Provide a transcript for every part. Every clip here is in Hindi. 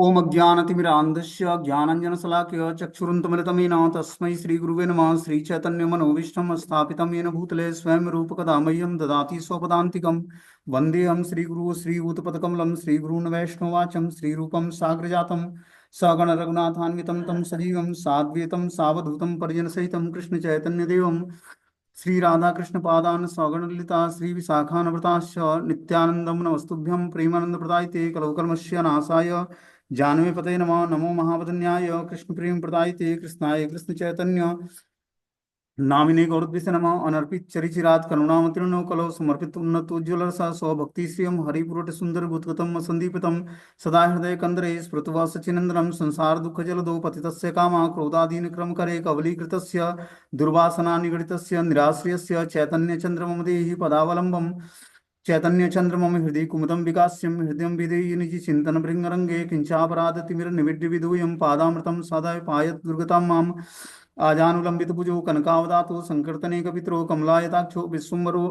ओम अज्ञानतिमिरान्धस्य ज्ञानाञ्जनशलाकया चक्षुरुन्मिलितमेन तस्मै श्रीगुरुवे नमः। श्रीचैतन्यमनोभीष्टं स्थापितं येन भूतले स्वयं रूपकदा मह्यं ददाति स्वपदान्तिकं। वन्देऽहं श्रीगुरुः श्रीभूतपदकमलं श्रीगुरून् वैष्णवाचं श्रीरूपं साग्रजातं सगण रघुनाथान्वितं तं सजीवं साद्वैतं सावधूतं परिजनसहितं कृष्णचैतन्यदेवं श्री राधा कृष्ण पादान सौगण ललिता श्री विशाखानवृताश्च नित्यानंदम नमस्तुभ्यं प्रेमानंद प्रदायते कलौकल्मस्य नाशाय जानवे पते नमः। नमो महावदन्याय कृष्ण प्रेम प्रदायते कृष्णाय कृष्ण चैतन्य नामिने गौरद्विषे नमः। अनर्पित चरिचिरात करुणामतीर्णो कलो समर्पित उन्नत उज्ज्वल सा स्वभक्ति श्रियम हरिपुरट सुंदर गुतगतम संदीपितम सदा हृदय कंदरे स्मृतवा सचिनंदनम संसार दुख जलदो पतितस्य कामा क्रोधादीन क्रम करे कवलीकृतस्य दुर्वासना निगडितस्य निराश्रयस्य चैतन्य चंद्रमम देहि पदावलंबम चैतन्य चंद्रमम हृदय कुमुदम विकास्यम हृदय विधेय निजि चिंतन भृंगरंगे किंचापराध तिमिर निविड्य विदूयम पादामृतम सदा पायत दुर्गताम माम आजानुलंबित भुजो कनकावदातो संकीर्तने कपित्रो कमलायताक्षो विश्वम्बरो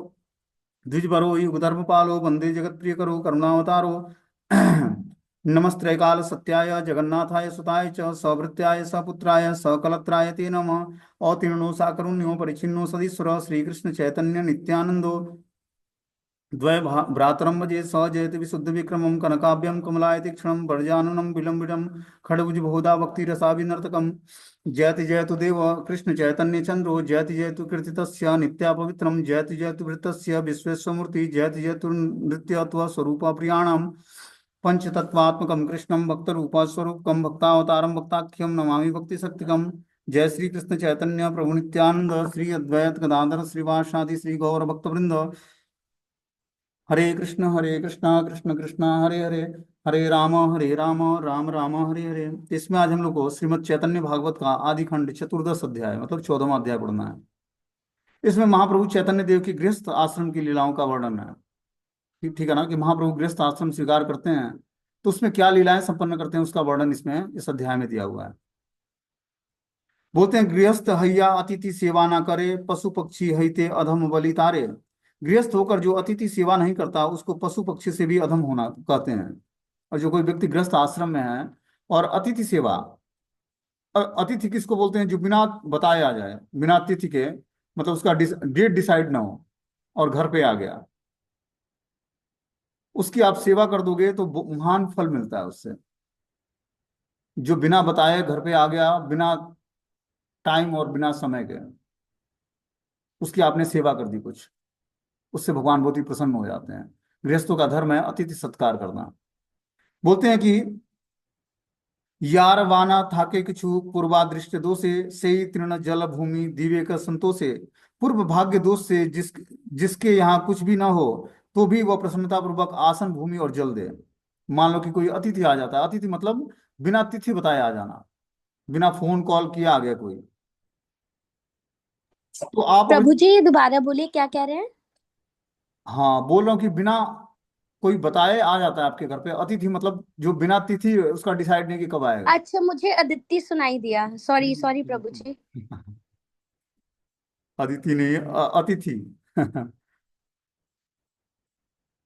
द्विजबरो युगधर्मपालो वंदे जगत्प्रियकरो करुणावतारो नमस्त्रैकाल सत्याय जगन्नाथाय सुताय च सवृत्याय सपुत्राय सकलत्राय ते नमः। अतीर्णो साकरुण्यो परिचिन्नो सदीश्वर श्रीकृष्ण चैतन्य नित्यानंदो द्वय भ्रातरम भजे स जयति विशुद्ध विक्रमं कनकाभ्यं कमलायति क्षणं वर्जाननं विलंबितं खड़भुज बहुधा भक्ति रसाभिनर्तकं जयति जयतु देव कृष्ण चैतन्य चंद्रो जयति जयतु कीर्तितस्य नित्या पवित्रं जयति जयतु वृत्तस्य विश्वेश्वमूर्ति जयति जयतु नृत्यत्व स्वरूप प्रियाणाम पंचतत्वात्मकं कृष्णं भक्तरूप स्वरूपकं भक्तावतारं भक्ताख्यं नमामि भक्ति शक्तिकं। जय श्री कृष्ण चैतन्य प्रभु नित्यानंद श्री अद्वैत गदाधर श्रीवासादि श्री गौर भक्तवृंद। हरे कृष्णा कृष्ण कृष्णा हरे हरे हरे राम राम राम हरे हरे। इसमें आज हम लोग को श्रीमद् चैतन्य भागवत का आदि खंड चतुर्दश अध्याय मतलब 14वां अध्याय पढ़ना है। इसमें महाप्रभु चैतन्य देव की गृहस्थ आश्रम की लीलाओं का वर्णन है। ठीक है ना कि महाप्रभु गृहस्थ आश्रम स्वीकार करते हैं तो उसमें क्या लीलाएं संपन्न करते हैं उसका वर्णन इसमें इस अध्याय में दिया हुआ है। बोलते हैं गृहस्थ हैया अतिथि सेवा ना करे पशु पक्षी हईते अधम बलि तारे। गृहस्थ होकर जो अतिथि सेवा नहीं करता उसको पशु पक्षी से भी अधम होना कहते हैं। और जो कोई व्यक्ति गृहस्थ आश्रम में है और अतिथि सेवा, अतिथि किसको बोलते हैं जो बिना बताए आ जाए, बिना अतिथि के मतलब उसका डेट डिसाइड ना हो और घर पे आ गया, उसकी आप सेवा कर दोगे तो महान फल मिलता है उससे। जो बिना बताए घर पे आ गया बिना टाइम और बिना समय के, उसकी आपने सेवा कर दी कुछ, उससे भगवान बहुत ही प्रसन्न हो जाते हैं। गृहस्थों का धर्म है अतिथि सत्कार करना। बोलते हैं कि यार वाना थाके किछु पूर्वादृष्ट दोषे से तृण जल भूमि दिव्य का संतोषे। पूर्व भाग्य दोष से जिसके यहाँ कुछ भी ना हो तो भी वह प्रसन्नता पूर्वक आसन भूमि और जल दे। मान लो कि कोई अतिथि आ जाता है, अतिथि मतलब बिना तिथि बताए आ जाना, बिना फोन कॉल किया आ गया कोई, तो आप अगर, प्रभु जी दोबारा बोलिए क्या कह रहे हैं। हाँ बोल रहा हूँ कि बिना कोई बताए आ जाता है आपके घर पे अतिथि, मतलब जो बिना तिथि उसका डिसाइड नहीं कि कब आएगा। अच्छा, मुझे अदिति सुनाई दिया। सॉरी सॉरी प्रभु जी। अदिति नहीं, अतिथि।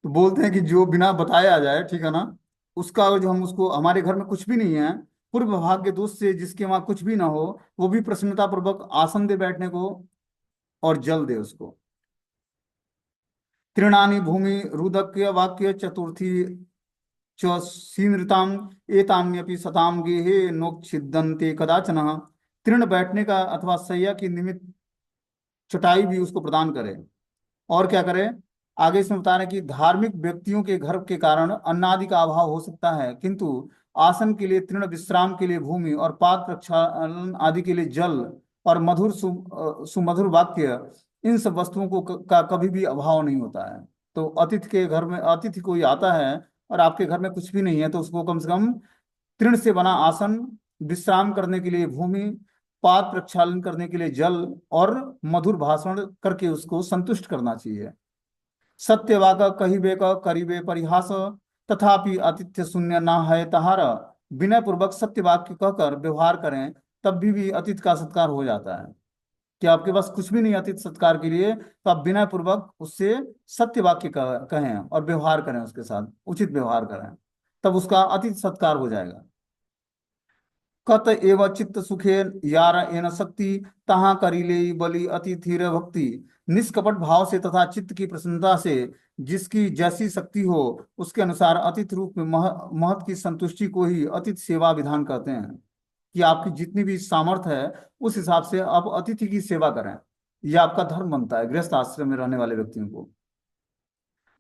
तो बोलते हैं कि जो बिना बताए आ जाए, ठीक है ना, उसका जो हम उसको, हमारे घर में कुछ भी नहीं है, पूर्व भाग्य दोष से जिसके वहां कुछ भी ना हो वो भी प्रसन्नता पूर्वक आसन दे बैठने को और जल दे उसको। तृणानि भूमि रुदक्य वाक्य चतुर्थी च सीनृताम एतान्यपि सताम गेहे नोच्छिदन्ते कदाचन। तृण बैठने का अथवा सैया की निमित्त चटाई भी उसको प्रदान करे। और क्या करे, आगे इसमें बता रहे हैं कि धार्मिक व्यक्तियों के घर के कारण अन्न आदि का अभाव हो सकता है, किंतु आसन के लिए तृण, विश्राम के लिए भूमि और पाक प्रक्षालन आदि के लिए जल और मधुर सुमधुर वाक्य, इन सब वस्तुओं को का कभी भी अभाव नहीं होता है। तो अतिथि के घर में, अतिथि कोई आता है और आपके घर में कुछ भी नहीं है तो उसको कम से कम तृण से बना आसन, विश्राम करने के लिए भूमि, पाद प्रक्षालन करने के लिए जल और मधुर भाषण करके उसको संतुष्ट करना चाहिए। सत्यवाक कहिबे क करिबे परिहास, तथापि आतिथ्य शून्य ना है तहार। विनय पूर्वक सत्य वाक्य कहकर व्यवहार करें तब भी अतिथि का सत्कार हो जाता है। कि आपके पास कुछ भी नहीं अतिथि सत्कार के लिए तो आप विनय पूर्वक उससे सत्य वाक्य कहें और व्यवहार करें, उसके साथ उचित व्यवहार करें, तब उसका अतिथि सत्कार हो जाएगा। कत एव चित्त सुखे यार एन शक्ति, तहाँ करीले बलि अतिथिर भक्ति। निष्कपट भाव से तथा चित्त की प्रसन्नता से जिसकी जैसी शक्ति हो उसके अनुसार अतिथि रूप में महत की संतुष्टि को ही अतिथि सेवा विधान कहते हैं। कि आपकी जितनी भी सामर्थ्य है उस हिसाब से आप अतिथि की सेवा करें। यह आपका धर्म बनता है गृहस्थ आश्रम में रहने वाले व्यक्तियों को।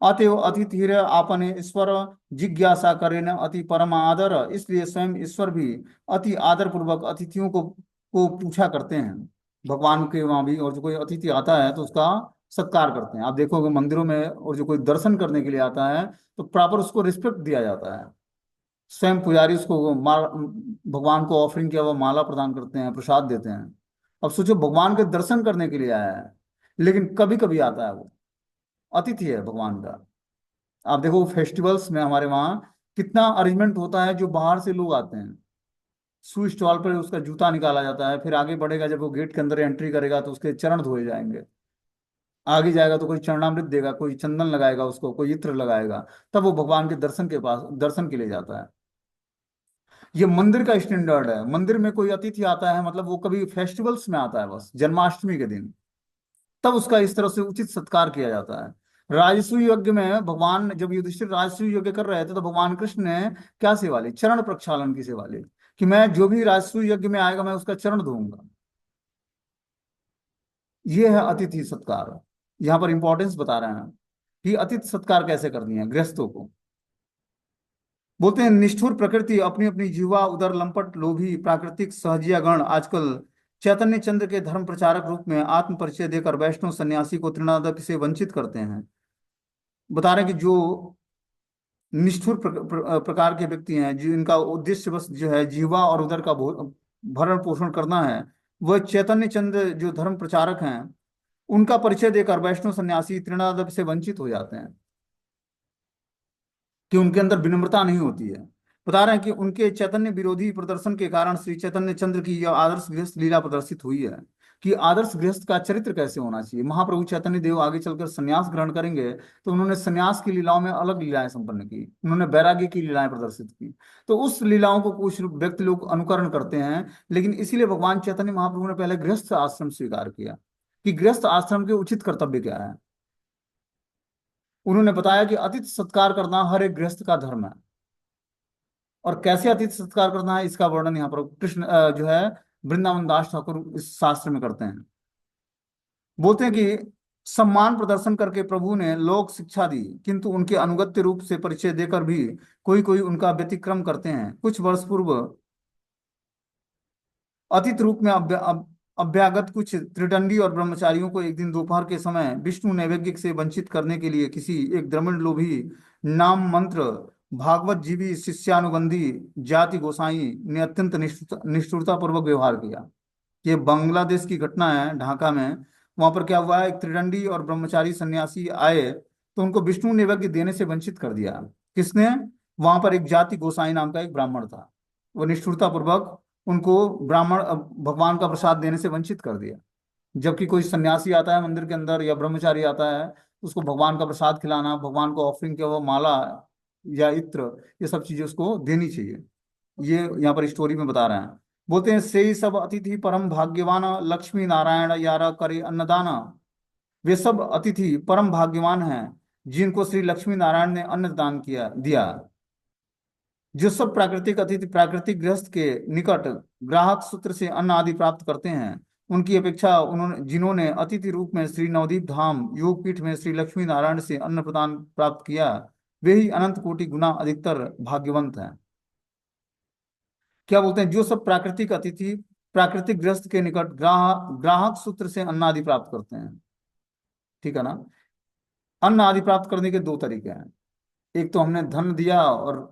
अतएव अतिथिर आपने ईश्वर जिज्ञासा करे न अति परम आदर, इसलिए स्वयं ईश्वर भी अति आदर पूर्वक अतिथियों को पूछा करते हैं। भगवान के वहां भी, और जो कोई अतिथि आता है तो उसका सत्कार करते हैं। आप देखोगे मंदिरों में, और जो कोई दर्शन करने के लिए आता है तो प्रॉपर उसको रिस्पेक्ट दिया जाता है। स्वयं पुजारी उसको भगवान को ऑफरिंग किया हुआ माला प्रदान करते हैं, प्रसाद देते हैं। अब सोचो भगवान के दर्शन करने के लिए आया है, लेकिन कभी कभी आता है, वो अतिथि है भगवान का। आप देखो फेस्टिवल्स में हमारे वहाँ कितना अरेंजमेंट होता है, जो बाहर से लोग आते हैं। शू स्टॉल पर उसका जूता निकाला जाता है, फिर आगे बढ़ेगा जब वो गेट के अंदर एंट्री करेगा तो उसके चरण धोए जाएंगे। आगे जाएगा तो कोई चरणामृत देगा, कोई चंदन लगाएगा, उसको कोई इत्र लगाएगा, तब वो भगवान के दर्शन के पास दर्शन के लिए जाता है। ये मंदिर का स्टैंडर्ड है। मंदिर में कोई अतिथि आता है मतलब वो कभी फेस्टिवल्स में आता है, बस जन्माष्टमी के दिन, तब उसका इस तरह से उचित सत्कार किया जाता है। राजसूय यज्ञ में भगवान, जब युधिष्ठिर राजसूय यज्ञ कर रहे थे तो भगवान कृष्ण ने क्या सेवा ली? चरण प्रक्षालन की सेवा ली, कि मैं जो भी राजसूय यज्ञ में आएगा मैं उसका चरण धोऊंगा। ये है अतिथि सत्कार। यहाँ पर इंपॉर्टेंस बता रहे हैं कि अतिथि सत्कार कैसे करनी है गृहस्थों को। बोलते हैं निष्ठुर प्रकृति अपनी अपनी जीवा, उदर लंपट लोभी प्राकृतिक सहजिया गण आजकल चैतन्य चंद्र के धर्म प्रचारक रूप में आत्म परिचय देकर वैष्णव सन्यासी को तृणादक से वंचित करते हैं। बता रहे हैं कि जो निष्ठुर प्रकार के व्यक्ति हैं, जिनका उद्देश्य बस जो है जीवा और उदर का भरण पोषण करना है, वह चैतन्य चंद्र जो धर्म प्रचारक हैं उनका परिचय देकर वैष्णव सन्यासी तृणादक से वंचित हो जाते हैं, कि उनके अंदर विनम्रता नहीं होती है। बता रहे हैं कि उनके चैतन्य विरोधी प्रदर्शन के कारण श्री चैतन्य चंद्र की यह आदर्श गृहस्थ लीला प्रदर्शित हुई है, कि आदर्श गृहस्थ का चरित्र कैसे होना चाहिए। महाप्रभु चैतन्य देव आगे चलकर संन्यास ग्रहण करेंगे तो उन्होंने संन्यास की लीलाओं में अलग लीलाएं संपन्न की, उन्होंने वैराग्य की लीलाएं प्रदर्शित की। तो उस लीलाओं को कुछ व्यक्ति लोग अनुकरण करते हैं, लेकिन इसीलिए भगवान चैतन्य महाप्रभु ने पहले गृहस्थ आश्रम स्वीकार किया, कि गृहस्थ आश्रम के उचित कर्तव्य क्या है। उन्होंने बताया कि अतिथि सत्कार करना हर एक गृहस्थ का धर्म है, और कैसे अतिथि सत्कार करना है इसका वर्णन यहाँ पर कृष्ण जो है वृंदावन दास ठाकुर इस शास्त्र में करते हैं। बोलते हैं कि सम्मान प्रदर्शन करके प्रभु ने लोक शिक्षा दी, किंतु उनके अनुगत्य रूप से परिचय देकर भी कोई कोई उनका व्यतिक्रम करते हैं। कुछ वर्ष पूर्व अतिथि रूप में अभ्यागत कुछ त्रिदंडी और ब्रह्मचारियों को एक दिन दोपहर के समय विष्णु नैवेद्य से वंचित करने के लिए किसी एक द्रविड़ लोभी नाम मंत्र भागवत जीवी शिष्यानुबंधी जाति गोसाई ने अत्यंत निष्ठुरता पूर्वक व्यवहार किया। ये बांग्लादेश की घटना है, ढाका में। वहां पर क्या हुआ है, एक त्रिदंडी और ब्रह्मचारी सन्यासी आए तो उनको विष्णु नैवेद्य देने से वंचित कर दिया। किसने? वहां पर एक जाति गोसाई नाम का एक ब्राह्मण था, वो निष्ठुरता पूर्वक उनको ब्राह्मण भगवान का प्रसाद देने से वंचित कर दिया। जबकि कोई सन्यासी आता है मंदिर के अंदर या ब्रह्मचारी आता है, उसको भगवान का प्रसाद खिलाना, भगवान को ऑफरिंग किया हुआ माला या इत्र, ये सब चीजें उसको देनी चाहिए। ये यहाँ पर स्टोरी में बता रहे हैं। बोलते हैं से ही सब अतिथि परम भाग्यवान, लक्ष्मी नारायण यारा करे अन्नदान। वे सब अतिथि परम भाग्यवान हैं जिनको श्री लक्ष्मी नारायण ने अन्न दान किया दिया। जो सब प्राकृतिक अतिथि प्राकृतिक गृहस्थ के निकट ग्राहक सूत्र से अन्न आदि प्राप्त करते हैं, उनकी अपेक्षा उन्होंने जिन्होंने अतिथि रूप में श्री नवदीप धाम योगपीठ में श्री लक्ष्मी नारायण से अन्न प्रदान प्राप्त किया, वे ही अनंत कोटि गुना अधिकतर भाग्यवंत हैं। क्या बोलते हैं? जो सब प्राकृतिक अतिथि प्राकृतिक गृहस्थ के निकट ग्राहक सूत्र से अन्न आदि प्राप्त करते हैं, ठीक है ना। अन्न आदि प्राप्त करने के दो तरीके हैं। एक तो हमने धन दिया और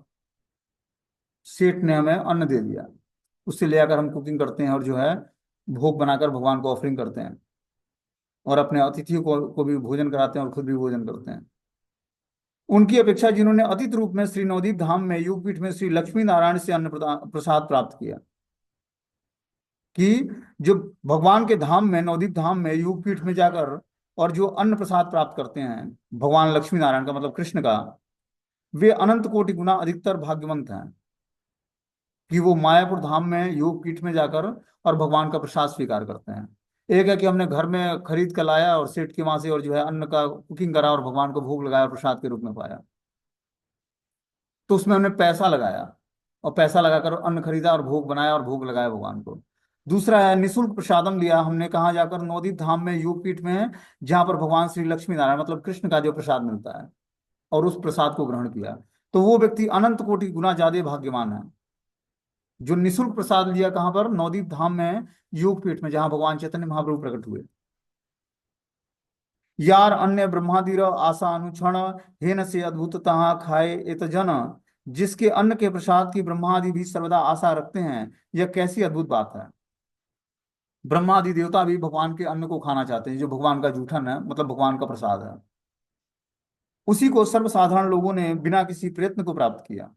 सेठ ने हमें अन्न दे दिया, उससे ले आकर हम कुकिंग करते हैं और जो है भोग बनाकर भगवान को ऑफरिंग करते हैं, और अपने अतिथियों को भी भोजन कराते हैं और खुद भी भोजन करते हैं। उनकी अपेक्षा जिन्होंने अतिथि रूप में श्री नवदीप धाम में योगपीठ में श्री लक्ष्मी नारायण से अन्न प्रसाद प्राप्त किया, कि जो भगवान के धाम में नवदीप धाम में योगपीठ में जाकर और जो अन्न प्रसाद प्राप्त करते हैं भगवान लक्ष्मी नारायण का मतलब कृष्ण का, वे अनंत कोटि गुना अधिकतर भाग्यवंत हैं। कि वो मायापुर धाम में योग पीठ में जाकर और भगवान का प्रसाद स्वीकार करते हैं। एक है कि हमने घर में खरीद कर लाया और सेठ के वहां से और जो है अन्न का कुकिंग करा और भगवान को भोग लगाया और प्रसाद के रूप में पाया, तो उसमें हमने पैसा लगाया और पैसा लगाकर अन्न खरीदा और भोग बनाया और भोग लगाया भगवान को। दूसरा है निशुल्क प्रसादम लिया हमने, कहाँ जाकर? नवदीप धाम में योग पीठ में, जहाँ पर भगवान श्री लक्ष्मी नारायण मतलब कृष्ण का जो प्रसाद मिलता है, और उस प्रसाद को ग्रहण किया। तो वो व्यक्ति अनंत कोटि गुना ज्यादा भाग्यवान है जो निशुल्क प्रसाद लिया। कहाँ पर? नवदीप धाम में योग पीठ में, जहाँ भगवान चैतन्य महाप्रभु प्रकट हुए। यार अन्य ब्रह्मादिर आशा अनुक्षण हेन से अद्भुततः खाए एत जन, जिसके अन्न के प्रसाद की ब्रह्मादि भी सर्वदा आशा रखते हैं, यह कैसी अद्भुत बात है। ब्रह्मादि देवता भी भगवान के अन्न को खाना चाहते हैं, जो भगवान का जूठन है, मतलब भगवान का प्रसाद है। उसी को सर्वसाधारण लोगों ने बिना किसी प्रयत्न को प्राप्त किया।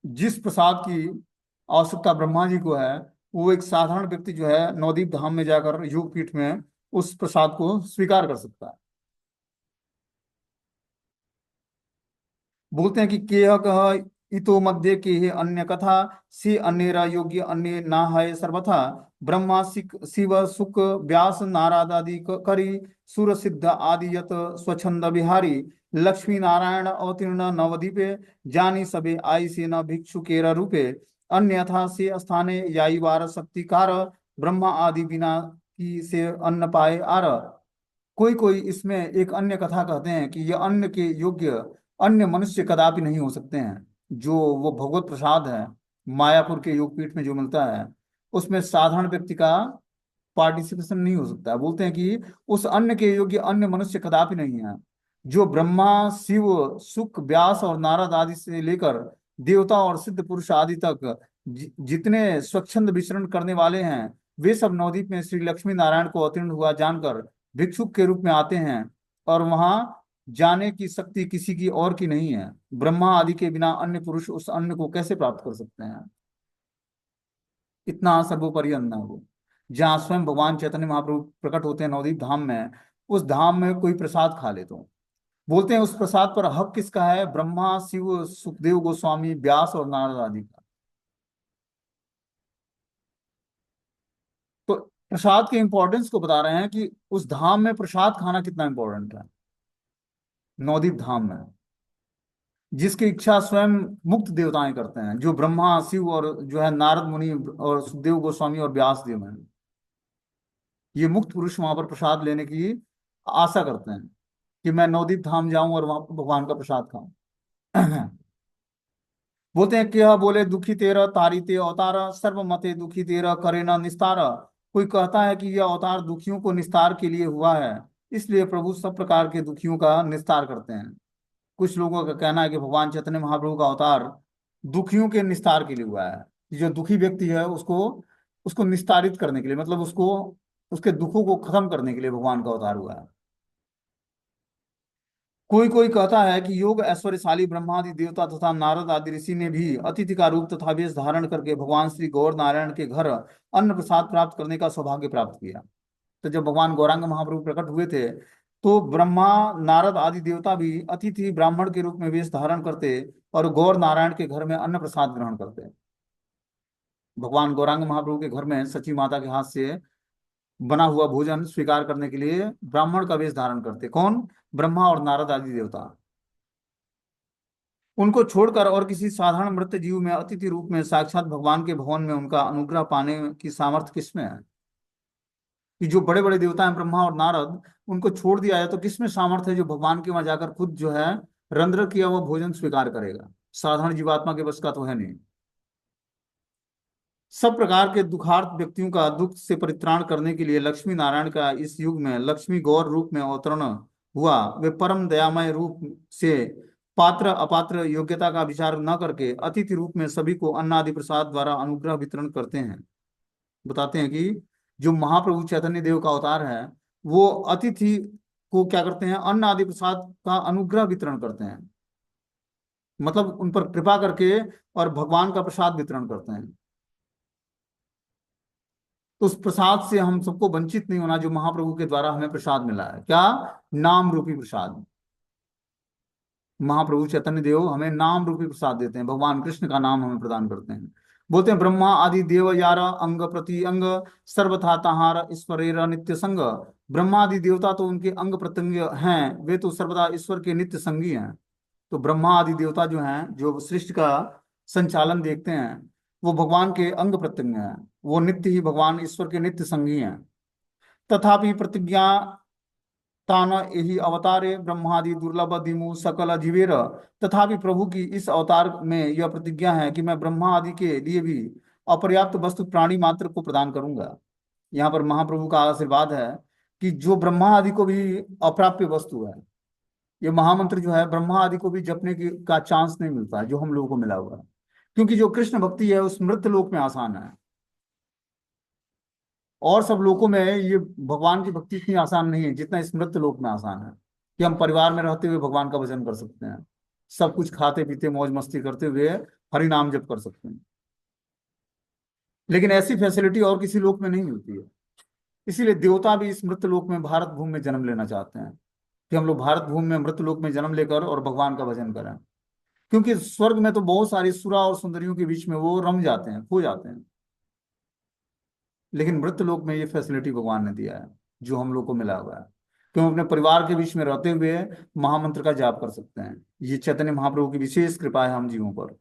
जिस प्रसाद की आवश्यकता ब्रह्मा जी को है, वो एक साधारण व्यक्ति जो है नवदीप धाम में जाकर योग पीठ में उस प्रसाद को स्वीकार कर सकता है। बोलते हैं कि केह कह इतो मध्य के हे अन्य कथा, से अन्यरा योग्य अन्य ना है सर्वथा, ब्रह्मा शिव सुख व्यास नारद आदि करी, सुर सिद्ध आदि यत स्वच्छंद बिहारी, लक्ष्मी नारायण अवतीर्ण नवदीपे, जानी सबे आई से न भिक्षु केर रूपे, अन्यथा से स्थाने याई वार शक्तिकार, ब्रह्मा आदि बिना की से अन्न पाए आर। कोई कोई इसमें एक अन्य कथा कहते हैं कि यह अन्न के योग्य अन्य मनुष्य कदापि नहीं हो सकते हैं। जो वो भगवत प्रसाद है मायापुर के योगपीठ में जो मिलता है, उसमें साधारण व्यक्ति का पार्टिसिपेशन नहीं हो सकता। बोलते हैं कि उस अन्न के योग्य अन्य मनुष्य कदापि नहीं है। जो ब्रह्मा शिव सुख व्यास और नारद आदि से लेकर देवता और सिद्ध पुरुष आदि तक जितने स्वच्छंद विचरण करने वाले हैं, वे सब नवदीप में श्री लक्ष्मी नारायण को अवतीर्ण हुआ जानकर भिक्षुक के रूप में आते हैं, और वहां जाने की शक्ति किसी की और की नहीं है। ब्रह्मा आदि के बिना अन्य पुरुष उस अन्न को कैसे प्राप्त कर सकते हैं? इतना सर्वोपरि अन्न है वो। जहाँ स्वयं भगवान चैतन्य महाप्रभु प्रकट होते हैं नवदीप धाम में, उस धाम में कोई प्रसाद खा ले तो बोलते हैं उस प्रसाद पर हक किसका है? ब्रह्मा शिव सुखदेव गोस्वामी व्यास और नारद आदि का। तो प्रसाद के इंपॉर्टेंस को बता रहे हैं कि उस धाम में प्रसाद खाना कितना इंपॉर्टेंट है। नवदीप धाम में जिसकी इच्छा स्वयं मुक्त देवताएं करते हैं, जो ब्रह्मा शिव और जो है नारद मुनि और सुखदेव गोस्वामी और व्यास देव हैं, ये मुक्त पुरुष वहां पर प्रसाद लेने की आशा करते हैं कि मैं नवदीप धाम जाऊं और वहां पर भगवान का प्रसाद खाऊं। बोलते हैं क्या बोले दुखी तेरा तारी ते अवतार, सर्व मते दुखी तेरा करे न निस्तार। कोई कहता है कि यह अवतार दुखियों को निस्तार के लिए हुआ है, इसलिए प्रभु सब प्रकार के दुखियों का निस्तार करते हैं। कुछ लोगों का कहना है कि भगवान चैतन्य महाप्रभु का अवतार दुखियों के निस्तार के लिए हुआ है, कि जो दुखी व्यक्ति है उसको उसको निस्तारित करने के लिए, मतलब उसको उसके दुखों को खत्म करने के लिए भगवान का अवतार हुआ है। कोई कोई कहता है कि योग ऐश्वर्यशाली ब्रह्मादि देवता तथा नारद आदि ऋषि ने भी अतिथि का रूप तथा वेश धारण करके भगवान श्री गौर नारायण के घर अन्न प्रसाद प्राप्त करने का सौभाग्य प्राप्त किया। तो जब भगवान गौरांग महाप्रभु प्रकट हुए थे, तो ब्रह्मा नारद आदि देवता भी अतिथि ब्राह्मण के रूप में वेश धारण करते और गौर नारायण के घर में अन्न प्रसाद ग्रहण करते। भगवान गौरांग महाप्रभु के घर में सची माता के हाथ से बना हुआ भोजन स्वीकार करने के लिए ब्राह्मण का वेश धारण करते। कौन? ब्रह्मा और नारद आदि देवता। उनको छोड़कर और किसी साधारण मृत जीव में अतिथि रूप में साक्षात भगवान के भवन में उनका अनुग्रह पाने की सामर्थ्य किसमें है? कि जो बड़े बड़े देवता हैं ब्रह्मा और नारद, उनको छोड़ दिया है तो किसमें सामर्थ्य है जो भगवान के वहां जाकर खुद जो है रंध्र किया हुआ भोजन स्वीकार करेगा? साधारण जीवात्मा के बस का तो है नहीं। सब प्रकार के दुखार्त व्यक्तियों का दुख से परित्राण करने के लिए लक्ष्मी नारायण का इस युग में लक्ष्मी गौर रूप में अवतरण हुआ। वे परम दयामय रूप से पात्र अपात्र योग्यता का विचार न करके अतिथि रूप में सभी को अन्न आदि प्रसाद द्वारा अनुग्रह वितरण करते हैं। बताते हैं कि जो महाप्रभु चैतन्य देव का अवतार है, वो अतिथि को क्या करते हैं? अन्न आदि प्रसाद का अनुग्रह वितरण करते हैं, मतलब उन पर कृपा करके और भगवान का प्रसाद वितरण करते हैं। तो उस प्रसाद से हम सबको वंचित नहीं होना जो महाप्रभु के द्वारा हमें प्रसाद मिला है। क्या? नाम रूपी प्रसाद। महाप्रभु चैतन्य देव हमें नाम रूपी प्रसाद देते हैं, भगवान कृष्ण का नाम हमें प्रदान करते हैं। बोलते हैं ब्रह्मा आदि देव यार अंग प्रति अंग सर्वथा तहार ईश्वरेर नित्य संग। ब्रह्मा आदि देवता तो उनके अंग प्रत्यंग हैं, वे तो सर्वदा ईश्वर के नित्य संगी हैं। तो ब्रह्मा आदि देवता जो हैं, जो सृष्टि का संचालन देखते हैं, वो भगवान के अंग प्रत्यंग हैं, वो नित्य ही भगवान ईश्वर के नित्य संगी हैं। तथापि प्रतिज्ञा तान यही अवतारे ब्रह्मादि दुर्लभ दिमु सकल जीवेर। तथापि प्रभु की इस अवतार में यह प्रतिज्ञा है कि मैं ब्रह्मा आदि के लिए भी अपर्याप्त वस्तु प्राणी मात्र को प्रदान करूंगा। यहाँ पर महाप्रभु का आशीर्वाद है कि जो ब्रह्मा आदि को भी अप्राप्य वस्तु है, ये महामंत्र जो है ब्रह्मा आदि को भी जपने की का चांस नहीं मिलता है, जो हम लोगों को मिला हुआ है। क्योंकि जो कृष्ण भक्ति है उस मृत लोक में आसान है, और सब लोकों में ये भगवान की भक्ति इतनी आसान नहीं है जितना इस मृत लोक में आसान है, कि हम परिवार में रहते हुए भगवान का भजन कर सकते हैं, सब कुछ खाते पीते मौज मस्ती करते हुए हरि नाम जप कर सकते हैं। लेकिन ऐसी फैसिलिटी और किसी लोक में नहीं मिलती है। इसीलिए देवता भी इस मृत लोक में भारत भूमि में जन्म लेना चाहते हैं, कि हम लोग भारत भूमि में मृत लोक में जन्म लेकर और भगवान का भजन करें। क्योंकि स्वर्ग में तो बहुत सारी सुरा और सुंदरियों के बीच में वो रम जाते हैं, खो जाते हैं, लेकिन मृत लोक में ये फैसिलिटी भगवान ने दिया है, जो हम लोग को मिला हुआ है, कि हम अपने परिवार के बीच में रहते हुए महामंत्र का जाप कर सकते हैं। ये चैतन्य महाप्रभु की विशेष कृपा है हम जीवों पर।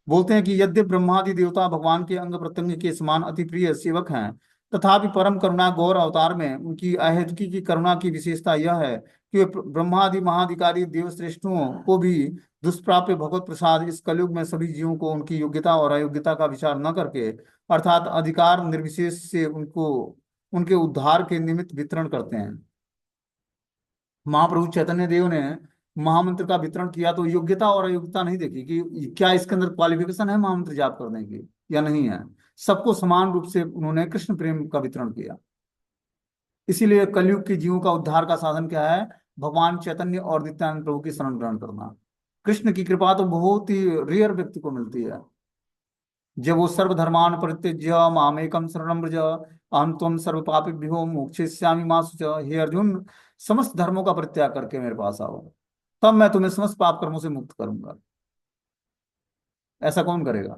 बोलते हैं कि यद्यपि ब्रह्मादि देवता भगवान के अंग प्रत्यंग के समान अति प्रिय सेवक हैं, तथापि परम करुणा गौर अवतार में उनकी अहेतुकी की करुणा की विशेषता यह है कि वे ब्रह्मादि महाधिकारी देव श्रेष्ठों को भी दुष्प्राप्य भगवत प्रसाद इस कलयुग में सभी जीवों को उनकी योग्यता और अयोग्यता का विचार न करके, अर्थात अधिकार निर्विशेष से उनको उनके उद्धार के निमित्त वितरण करते हैं। महाप्रभु चैतन्य देव ने महामंत्र का वितरण किया तो योग्यता और अयोग्यता नहीं देखी कि क्या इसके अंदर क्वालिफिकेशन है महामंत्र जाप करने की या नहीं है। सबको समान रूप से उन्होंने कृष्ण प्रेम का वितरण किया। इसीलिए कलयुग के जीवों का उद्धार का साधन क्या है? भगवान चैतन्य और नित्यानंद प्रभु की शरण ग्रहण करना। कृष्ण की कृपा तो बहुत ही रेयर व्यक्ति को मिलती है, जब वो सर्वधर्मान परित्यज्य मामेकम शरणं व्रज अहं त्वं सर्व पापेभ्यो मोक्षयिष्यामि मा शुच। हे अर्जुन, समस्त धर्मों का परित्याग करके मेरे पास आओ, तब मैं तुम्हें समस्त पाप कर्मों से मुक्त करूंगा। ऐसा कौन करेगा?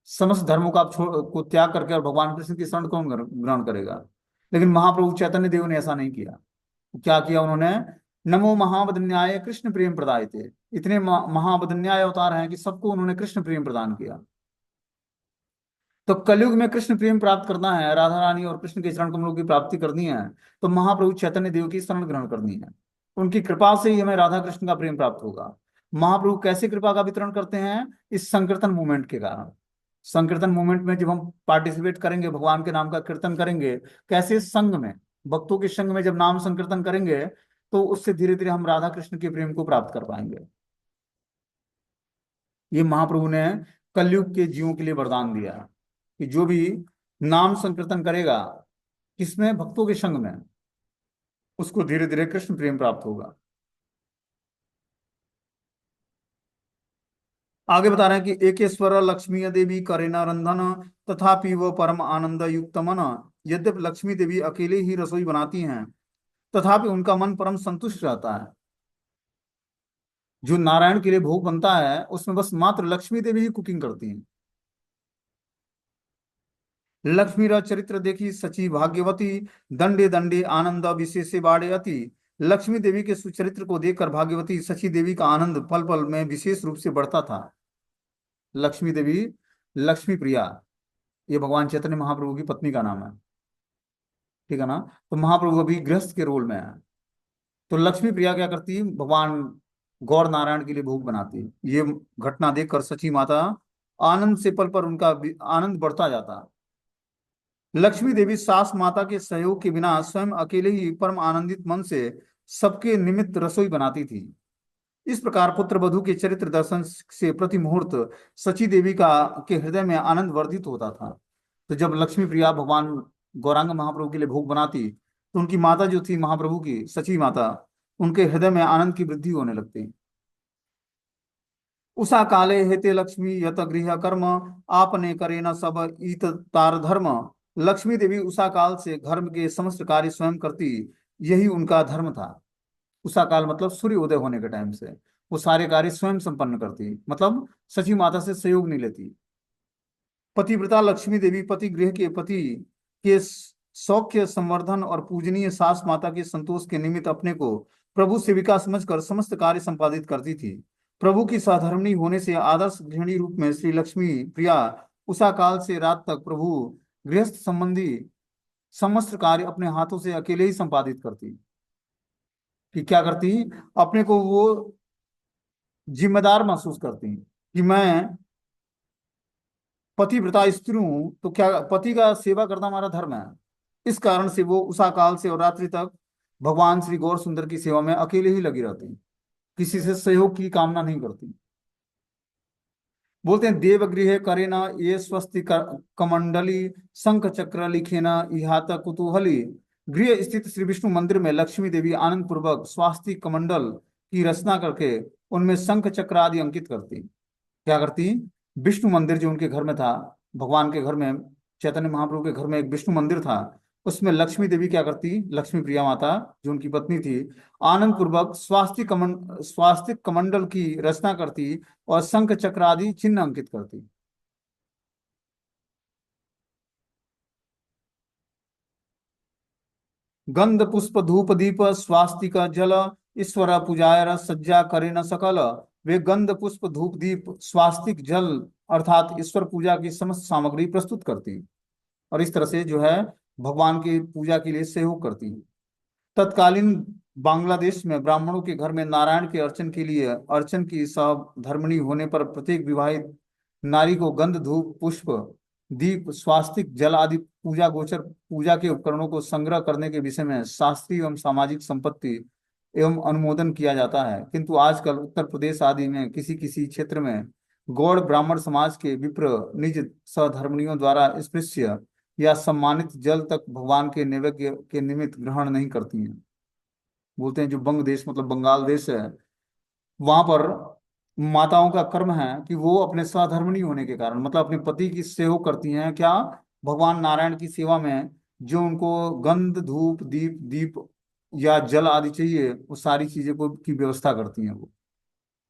समस्त धर्मों का को त्याग करके और भगवान कृष्ण की शरण कौन ग्रहण करेगा? लेकिन महाप्रभु चैतन्य देव ने ऐसा नहीं किया। क्या किया उन्होंने? नमो महाबदन्याय कृष्ण प्रेम प्रदाय थे। इतने महाबदन्याय अवतार हैं कि सबको उन्होंने कृष्ण प्रेम प्रदान किया। तो कलयुग में कृष्ण प्रेम प्राप्त करना है, राधा रानी और कृष्ण के चरण कमलों की प्राप्ति करनी है, तो महाप्रभु चैतन्य देव की शरण ग्रहण करनी है। उनकी कृपा से ही हमें राधा कृष्ण का प्रेम प्राप्त होगा। महाप्रभु कैसे कृपा का वितरण करते हैं? इस संकीर्तन मूवमेंट के कारण। संकीर्तन मूवमेंट में जब हम पार्टिसिपेट करेंगे, भगवान के नाम का कीर्तन करेंगे, कैसे? संघ में, भक्तों के संघ में जब नाम संकीर्तन करेंगे तो उससे धीरे धीरे हम राधा कृष्ण के प्रेम को प्राप्त कर पाएंगे। ये महाप्रभु ने कलयुग के जीवों के लिए वरदान दिया कि जो भी नाम संकीर्तन करेगा, किसमें? भक्तों के संग में, उसको धीरे धीरे कृष्ण प्रेम प्राप्त होगा। आगे बता रहे हैं कि एकेश्वर लक्ष्मी देवी करे न रंधन तथापि वह परम आनंद युक्त मन। यद्यपि लक्ष्मी देवी अकेले ही रसोई बनाती हैं, तथापि उनका मन परम संतुष्ट रहता है। जो नारायण के लिए भोग बनता है उसमें बस मात्र लक्ष्मी देवी ही कुकिंग करती हैं। लक्ष्मी र चरित्र देखी सची भाग्यवती दंडे दंडे आनंद विशेष बाड़े अति। लक्ष्मी देवी के सुचरित्र को देखकर भाग्यवती सची देवी का आनंद पल पल में विशेष रूप से बढ़ता था। लक्ष्मी देवी, लक्ष्मी प्रिया, ये भगवान चैतन्य महाप्रभु की पत्नी का नाम है, ठीक है ना? तो महाप्रभु अभी गृहस्थ के रोल में है। तो लक्ष्मी प्रिया क्या करती? भगवान गौर नारायण के लिए भोग बनाती। ये घटना देखकर सची माता आनंद से पल पर उनका आनंद बढ़ता जाता। लक्ष्मी देवी सास माता के सहयोग के बिना स्वयं अकेले ही परम आनंदित मन से सबके निमित्त रसोई बनाती थी। इस प्रकार पुत्र वधू के चरित्र दर्शन से प्रति मुहूर्त सची देवी का के हृदय में आनंद वर्धित होता था। तो जब लक्ष्मी प्रिया भगवान गौरांग महाप्रभु के लिए भोग बनाती, तो उनकी माता जो थी महाप्रभु की सची माता, उनके हृदय में आनंद की वृद्धि होने लगती। उषा काले हेते लक्ष्मी यत गृह कर्म आपने करे न सब ईत तार धर्म। लक्ष्मी देवी उषा काल से घर के समस्त कार्य स्वयं करती, यही उनका धर्म था। उषा काल मतलब सूर्य उदय होने के टाइम से वो सारे कार्य स्वयं संपन्न करती, मतलब सची माता से सहयोग नहीं लेती। पतिव्रता लक्ष्मी देवी पति गृह के पति के सौख्य संवर्धन और पूजनीय सास माता के संतोष के निमित्त अपने को प्रभु सेविका समझकर समस्त कार्य संपादित करती थी। प्रभु की साधर्मिणी होने से आदर्श गृहिणी रूप में श्री लक्ष्मी प्रिया उषा काल से रात तक प्रभु गृहस्थ संबंधी समस्त कार्य अपने हाथों से अकेले ही संपादित करती। कि क्या करती, अपने को वो जिम्मेदार महसूस करती कि मैं पतिव्रता स्त्री हूं, तो क्या पति का सेवा करना हमारा धर्म है। इस कारण से वो उषा काल से और रात्रि तक भगवान श्री गौर सुंदर की सेवा में अकेले ही लगी रहती, किसी से सहयोग की कामना नहीं करती। बोलते हैं देवगृह करे न ये स्वस्ति कमंडली शंख चक्र लिखे न इहात कुतूहली। गृह स्थित श्री विष्णु मंदिर में लक्ष्मी देवी आनंद पूर्वक स्वास्ति कमंडल की रचना करके उनमें शंख चक्र आदि अंकित करती। क्या करती, विष्णु मंदिर जो उनके घर में था, भगवान के घर में, चैतन्य महाप्रभु के घर में एक विष्णु मंदिर था, उसमें लक्ष्मी देवी क्या करती, लक्ष्मी प्रिया माता जो उनकी पत्नी थी, आनंद पूर्वक स्वास्तिक कमंडल की रचना करती और शंख चक्र आदि चिन्ह अंकित करती। गंध पुष्प धूप दीप स्वास्तिक जल ईश्वर पूजाय सज्जा करे न सकल। वे गंध पुष्प धूप दीप स्वास्तिक जल अर्थात ईश्वर पूजा की समस्त सामग्री प्रस्तुत करती और इस तरह से जो है भगवान की पूजा के लिए सहयोग करती। तत्कालीन बांग्लादेश में ब्राह्मणों के घर में नारायण के अर्चन के लिए अर्चन की धर्मणी होने पर प्रत्येक विवाहित नारी को गंध धूप पुष्प दीप स्वास्तिक जल आदि पूजा गोचर पूजा के उपकरणों को संग्रह करने के विषय में शास्त्रीय एवं सामाजिक संपत्ति एवं अनुमोदन किया जाता है। किंतु आजकल उत्तर प्रदेश आदि में किसी किसी क्षेत्र में गौड़ ब्राह्मण समाज के विप्र निज सधर्मिणियों द्वारा स्पृश्य या सम्मानित जल तक भगवान के नैवेद्य के निमित्त ग्रहण नहीं करती हैं। बोलते हैं जो बंग देश मतलब बंगाल देश है, वहां पर माताओं का कर्म है कि वो अपने सधर्मिणी होने के कारण मतलब अपने पति की सेवा करती हैं, क्या, भगवान नारायण की सेवा में जो उनको गंध धूप दीप दीप या जल आदि चाहिए वो सारी चीजें को की व्यवस्था करती हैं वो।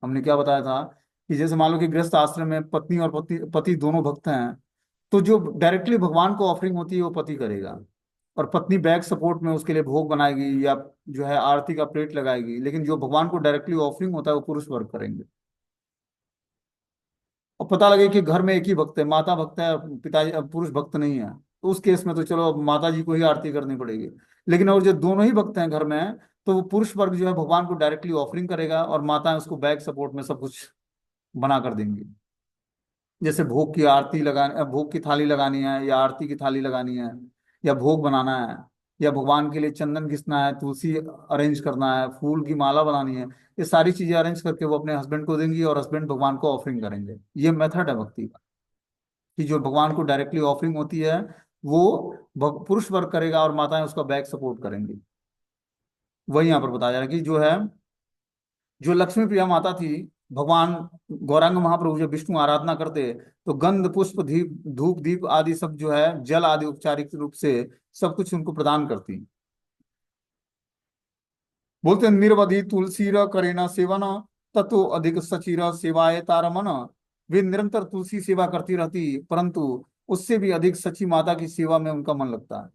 हमने क्या बताया था कि जैसे मान लो कि गृहस्थ आश्रम में पत्नी और पति पति दोनों भक्त हैं, तो जो डायरेक्टली भगवान को ऑफरिंग होती है वो पति करेगा और पत्नी बैक सपोर्ट में उसके लिए भोग बनाएगी या जो है आरती का प्लेट लगाएगी, लेकिन जो भगवान को डायरेक्टली ऑफरिंग होता है वो पुरुष वर्ग करेंगे। और पता लगे कि घर में एक ही भक्त है, माता भक्त है, पिताजी पुरुष भक्त नहीं है, तो उस केस में तो चलो अब माता जी को ही आरती करनी पड़ेगी। लेकिन और जो दोनों ही भक्त हैं घर में, तो वो पुरुष वर्ग जो है भगवान को डायरेक्टली ऑफरिंग करेगा और माताएं उसको बैक सपोर्ट में सब कुछ बना कर देंगी। जैसे भोग की आरती लगानी, भोग की थाली लगानी है या आरती की थाली लगानी है या भोग बनाना है या भगवान के लिए चंदन घिसना है, तुलसी अरेंज करना है, फूल की माला बनानी है, ये सारी चीजें अरेंज करके वो अपने हस्बैंड को देंगी और हस्बैंड भगवान को ऑफरिंग करेंगे। ये मेथड है भक्ति का कि जो भगवान को डायरेक्टली ऑफरिंग होती है वो पुरुष वर्ग करेगा और माताएं उसका बैक सपोर्ट करेंगी। वही यहाँ पर बताया जा रहा है कि जो है जो लक्ष्मी प्रिया माता थी, भगवान गौरांग महाप्रभु जब विष्णु आराधना करते तो गंध पुष्प दीप धूप दीप आदि सब जो है जल आदि औपचारिक रूप से सब कुछ उनको प्रदान करती। बोलते हैं, निर्वधि तुलसी र करेना सेवन ततो अधिक सचीर सेवाए तारमन। वे निरंतर तुलसी सेवा करती रहती परंतु उससे भी अधिक सची माता की सेवा में उनका मन लगता है।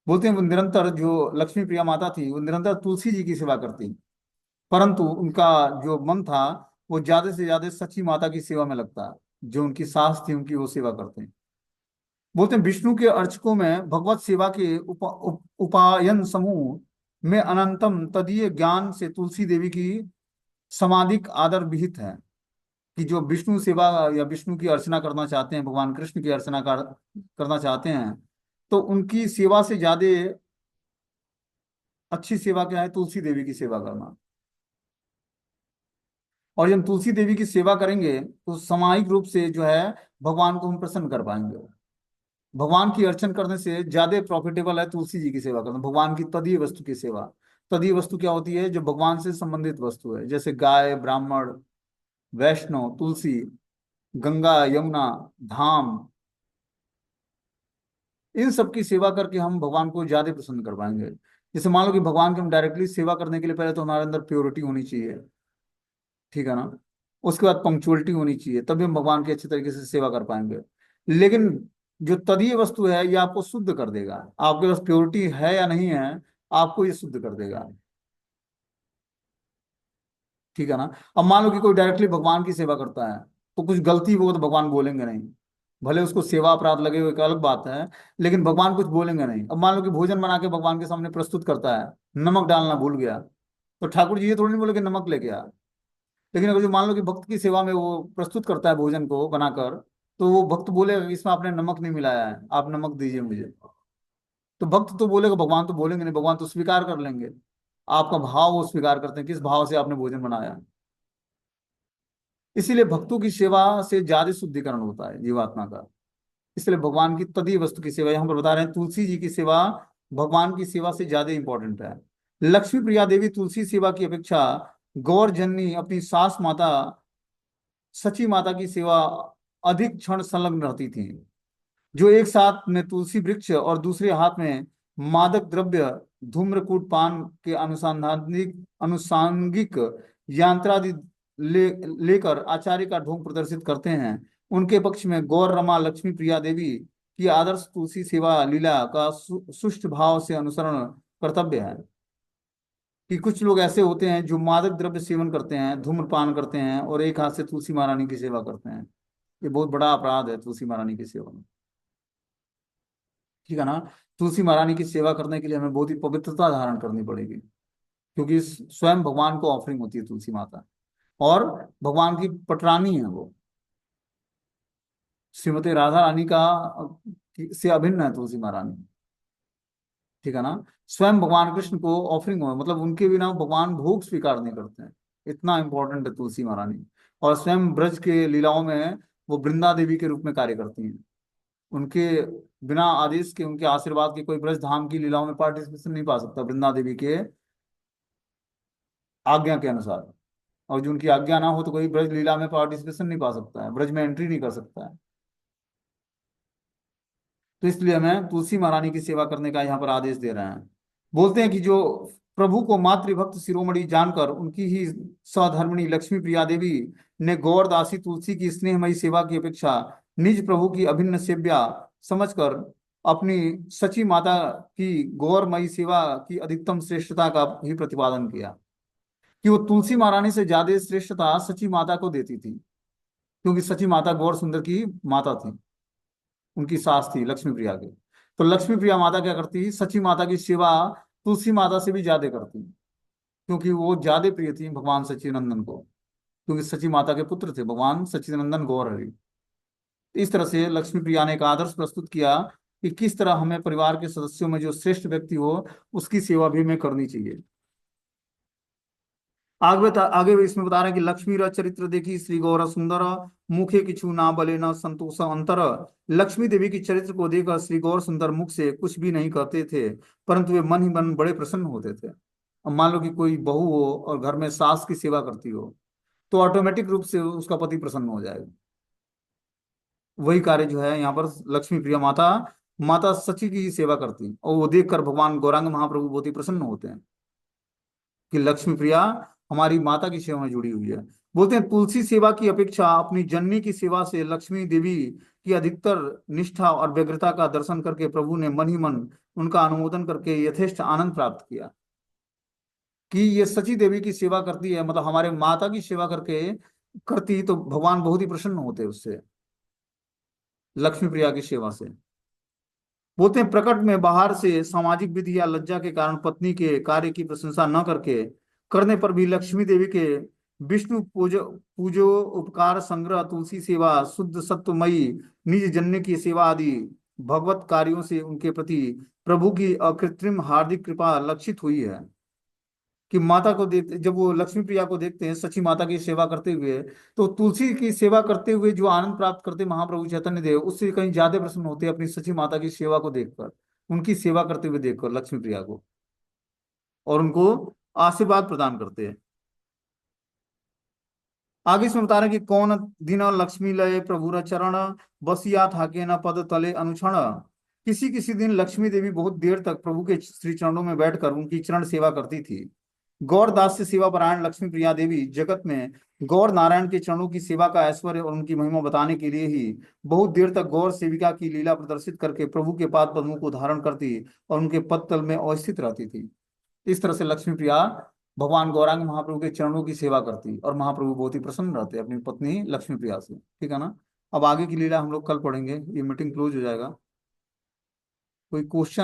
बोलते हैं वो निरंतर जो लक्ष्मी प्रिया माता थी वो निरंतर तुलसी जी की सेवा करती परंतु उनका जो मन था वो ज्यादा से ज्यादा सच्ची माता की सेवा में लगता है, जो उनकी सास थी उनकी वो सेवा करते हैं। बोलते हैं विष्णु के अर्चकों में भगवत सेवा के उपायन समूह में अनंतम तदीय ज्ञान से तुलसी देवी की समाधिक आदर विहित है। कि जो विष्णु सेवा या विष्णु की अर्चना करना चाहते हैं, भगवान कृष्ण की अर्चना करना चाहते हैं, तो उनकी सेवा से ज्यादा अच्छी सेवा क्या है, तुलसी देवी की सेवा करना। और जब हम तुलसी देवी की सेवा करेंगे तो सामूहिक रूप से जो है भगवान को हम प्रसन्न कर पाएंगे। भगवान की अर्चन करने से ज्यादा प्रॉफिटेबल है तुलसी जी की सेवा करना, भगवान की तदीय वस्तु की सेवा। तदीय वस्तु क्या होती है, जो भगवान से संबंधित वस्तु है, जैसे गाय ब्राह्मण वैष्णव तुलसी गंगा यमुना धाम, इन सब की सेवा करके हम भगवान को ज्यादा प्रसन्न कर पाएंगे। जैसे मान लो कि भगवान की हम डायरेक्टली सेवा करने के लिए पहले तो हमारे अंदर प्योरिटी होनी चाहिए, ठीक है ना। उसके बाद पंक्चुअलिटी होनी चाहिए, तभी हम भगवान की अच्छे तरीके से सेवा कर पाएंगे। लेकिन जो तदीय वस्तु है ये आपको शुद्ध कर देगा, आपके पास प्योरिटी है या नहीं है, आपको ये शुद्ध कर देगा, ठीक है ना। अब मान लो कि कोई डायरेक्टली भगवान की सेवा करता है, तो कुछ गलती वो तो भगवान बोलेंगे नहीं, भले उसको सेवा अपराध लगे हुए एक अलग बात है, लेकिन भगवान कुछ बोलेंगे नहीं। अब मान लो कि भोजन बना के भगवान के सामने प्रस्तुत करता है, नमक डालना भूल गया, तो ठाकुर जी ये थोड़ी नहीं बोले कि नमक लेके आ। लेकिन अगर जो मान लो कि भक्त की सेवा में वो प्रस्तुत करता है भोजन को बनाकर, तो वो भक्त बोलेगा कि इसमें आपने नमक नहीं मिलाया है, आप नमक दीजिए मुझे। तो भक्त तो बोलेगा, भगवान तो बोलेंगे नहीं, भगवान तो स्वीकार कर लेंगे। आपका भाव वो स्वीकार करते हैं, किस भाव से आपने भोजन बनाया। इसीलिए भक्तों की सेवा से ज्यादा शुद्धिकरण होता है जीवात्मा का। इसलिए भगवान की तदीय वस्तु की सेवा, यहाँ पर बता रहे हैं तुलसी जी की सेवा भगवान की सेवा से ज्यादा इंपॉर्टेंट है। लक्ष्मी प्रिया देवी तुलसी सेवा की अपेक्षा गौर जननी अपनी सास माता सची माता की सेवा अधिक क्षण संलग्न रहती थी, जो एक साथ में तुलसी वृक्ष और दूसरे हाथ में मादक द्रव्य धूम्रकूट पान के अनुसंधानिक अनुसांगिक यंत्रादि लेकर आचार्य का ढोंग प्रदर्शित करते हैं। उनके पक्ष में गौर रमा लक्ष्मी प्रिया देवी की आदर्श तुलसी सेवा लीला का सुष्ठ भाव से अनुसरण कर्तव्य है। कि कुछ लोग ऐसे होते हैं जो मादक द्रव्य सेवन करते हैं, धूम्रपान करते हैं और एक हाथ से तुलसी महारानी की सेवा करते हैं। ये बहुत बड़ा अपराध है तुलसी महारानी की सेवा में, ठीक है ना। तुलसी महारानी की सेवा करने के लिए हमें बहुत ही पवित्रता धारण करनी पड़ेगी, क्योंकि स्वयं भगवान को ऑफरिंग होती है तुलसी माता, और भगवान की पटरानी है वो, श्रीमती राधा रानी का से अभिन्न है तुलसी महारानी, ठीक है ना। स्वयं भगवान कृष्ण को ऑफरिंग हो, मतलब उनके बिना भगवान भोग स्वीकार नहीं करते हैं, इतना इंपॉर्टेंट है तुलसी महारानी। और स्वयं ब्रज के लीलाओं में वो वृंदा देवी के रूप में कार्य करती हैं। उनके बिना आदेश के, उनके आशीर्वाद के कोई ब्रज धाम की लीलाओं में पार्टिसिपेशन नहीं पा सकता वृंदा देवी के आज्ञा के अनुसार। और जो उनकी आज्ञा ना हो तो कोई ब्रज लीला में पार्टिसिपेशन नहीं पा सकता है, ब्रज में एंट्री नहीं कर सकता है। तो इसलिए हमें तुलसी महारानी की सेवा करने का यहाँ पर आदेश दे रहे हैं। बोलते हैं कि जो प्रभु को मातृभक्त शिरोमणि जानकर उनकी ही सधर्मिणी लक्ष्मी प्रिया देवी ने गौर दासी तुलसी की स्नेहमयी सेवा की अपेक्षा निज प्रभु की अभिन्न सेव्या समझकर अपनी सची माता की गौरमयी सेवा की अधिकतम श्रेष्ठता का ही प्रतिपादन किया, कि वो तुलसी महारानी से ज्यादा श्रेष्ठता सची माता को देती थी, क्योंकि सची माता गौर सुंदर की माता थी, उनकी सास थी लक्ष्मी प्रिया के। तो लक्ष्मी प्रिया माता क्या करती, सची माता की सेवा तुलसी माता से भी ज्यादा करती, क्योंकि वो ज्यादा प्रिय थी भगवान सच्चिदानंदन को, क्योंकि सची माता के पुत्र थे भगवान सच्चिदानंदन गौर हरि। इस तरह से लक्ष्मी प्रिया ने एक आदर्श प्रस्तुत किया कि किस तरह हमें परिवार के सदस्यों में जो श्रेष्ठ व्यक्ति हो उसकी सेवा भी हमें करनी चाहिए। आगे भी इसमें बता रहे हैं कि लक्ष्मी र चरित्र देखी श्री गौर सुंदर मुखे किछु ना बले न संतोष अंतर। लक्ष्मी देवी की चरित्र को देखकर श्री गौर सुंदर मुख से कुछ भी नहीं कहते थे, परंतु वे मन ही मन बड़े प्रसन्न होते थे। अब मान लो कि कोई बहू हो और घर में सास की सेवा करती हो, तो ऑटोमेटिक रूप से उसका पति प्रसन्न हो जाएगा। वही कार्य जो है यहाँ पर लक्ष्मी प्रिया माता माता सची की सेवा करती, और वो देखकर भगवान गौरांग महाप्रभु बहुत ही प्रसन्न होते हैं कि लक्ष्मी प्रिया हमारी माता की सेवा में जुड़ी हुई है। बोलते हैं तुलसी सेवा की अपेक्षा अपनी जननी की सेवा से लक्ष्मी देवी की अधिकतर निष्ठा और व्यग्रता का दर्शन करके प्रभु ने मन ही मन उनका अनुमोदन करके यथेष्ट आनंद प्राप्त किया, कि ये सची देवी की सेवा करती है, मतलब हमारे माता की सेवा करके करती, तो भगवान बहुत ही प्रसन्न होते उससे, लक्ष्मी प्रिया की सेवा से। बोलते हैं प्रकट में बाहर से सामाजिक विधि या लज्जा के कारण पत्नी के कार्य की प्रशंसा न करके करने पर भी लक्ष्मी देवी के विष्णु पूजो उपकार संग्रह तुलसी सेवा शुद्ध सत्वमयी निज जननी की सेवा आदि भगवत कार्यों से उनके प्रति प्रभु की अकृत्रिम हार्दिक कृपा लक्षित हुई है। कि माता को देखते, जब वो लक्ष्मी प्रिया को देखते हैं सची माता की सेवा करते हुए, तो तुलसी की सेवा करते हुए जो आनंद प्राप्त करते महाप्रभु चैतन्य देव, उससे कहीं ज्यादा प्रसन्न होते हैं अपनी सची माता की सेवा को देखकर, उनकी सेवा करते हुए देखकर लक्ष्मी प्रिया को, और उनको आशीर्वाद प्रदान करते हैं। आगे इसमें बता रहे हैं कि कौन दिन लक्ष्मी लय प्रभुर चरण बसिया थाके न पद तले अनुक्षण। किसी किसी दिन लक्ष्मी देवी बहुत देर तक प्रभु के श्री चरणों में बैठकर उनकी चरण सेवा करती थी। गौर दास से सेवा परायण लक्ष्मी प्रिया देवी जगत में गौर नारायण के चरणों की सेवा का ऐश्वर्य और उनकी महिमा बताने के लिए ही बहुत देर तक गौर सेविका की लीला प्रदर्शित करके प्रभु के पाद पद्मों को धारण करती और उनके पद तल में अवस्थित रहती थी। इस तरह से लक्ष्मी प्रिया भगवान गौरांग महाप्रभु के चरणों की सेवा करती और महाप्रभु बहुत ही प्रसन्न रहते अपनी पत्नी लक्ष्मी प्रिया से। ठीक है ना। अब आगे की लीला हम लोग कल पढ़ेंगे, ये मीटिंग क्लोज हो जाएगा। कोई क्वेश्चन